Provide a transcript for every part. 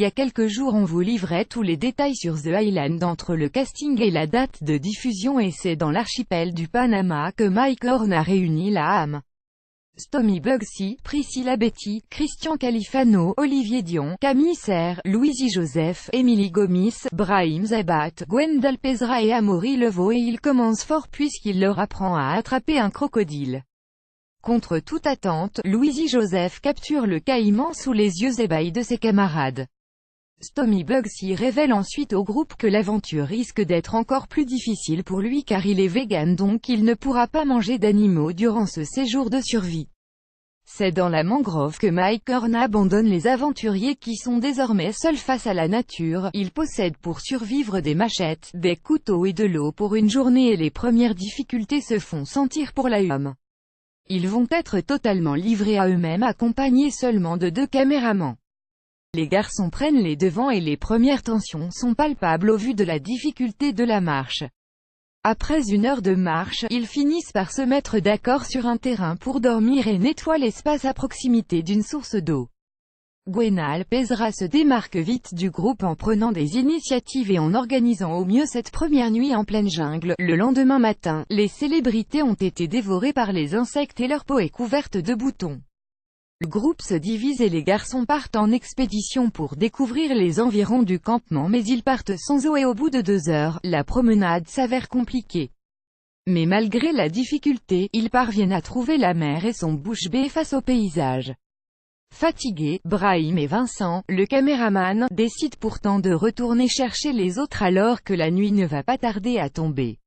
y a quelques jours on vous livrait tous les détails sur The Island entre le casting et la date de diffusion, et c'est dans l'archipel du Panama que Mike Horn a réuni la âme. Tommy Bugsy, Priscilla Betty, Christian Califano, Olivier Dion, Camille Serre, Louisie Joseph, Émilie Gomis, Brahim Zabat, Gwendal Pesra et Amaury Levaux, et il commence fort puisqu'il leur apprend à attraper un crocodile. Contre toute attente, Louisie Joseph capture le caïman sous les yeux ébahis de ses camarades. Tommy Bugsy révèle ensuite au groupe que l'aventure risque d'être encore plus difficile pour lui car il est vegan, donc il ne pourra pas manger d'animaux durant ce séjour de survie. C'est dans la mangrove que Mike Horn abandonne les aventuriers qui sont désormais seuls face à la nature. Ils possèdent pour survivre des machettes, des couteaux et de l'eau pour une journée, et les premières difficultés se font sentir pour la homme. Ils vont être totalement livrés à eux-mêmes, accompagnés seulement de 2 caméramans. Les garçons prennent les devants et les premières tensions sont palpables au vu de la difficulté de la marche. Après 1 heure de marche, ils finissent par se mettre d'accord sur un terrain pour dormir et nettoient l'espace à proximité d'une source d'eau. Gwendal Pesra se démarque vite du groupe en prenant des initiatives et en organisant au mieux cette première nuit en pleine jungle. Le lendemain matin, les célébrités ont été dévorées par les insectes et leur peau est couverte de boutons. Le groupe se divise et les garçons partent en expédition pour découvrir les environs du campement, mais ils partent sans eau et au bout de 2 heures, la promenade s'avère compliquée. Mais malgré la difficulté, ils parviennent à trouver la mer et son bouche bée face au paysage. Fatigués, Brahim et Vincent, le caméraman, décident pourtant de retourner chercher les autres alors que la nuit ne va pas tarder à tomber.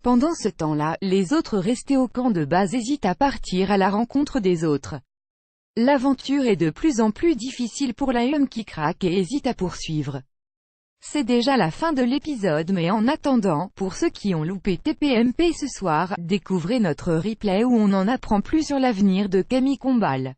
Pendant ce temps-là, les autres restés au camp de base hésitent à partir à la rencontre des autres. L'aventure est de plus en plus difficile pour la homme qui craque et hésite à poursuivre. C'est déjà la fin de l'épisode, mais en attendant, pour ceux qui ont loupé TPMP ce soir, découvrez notre replay où on en apprend plus sur l'avenir de Camille Combal.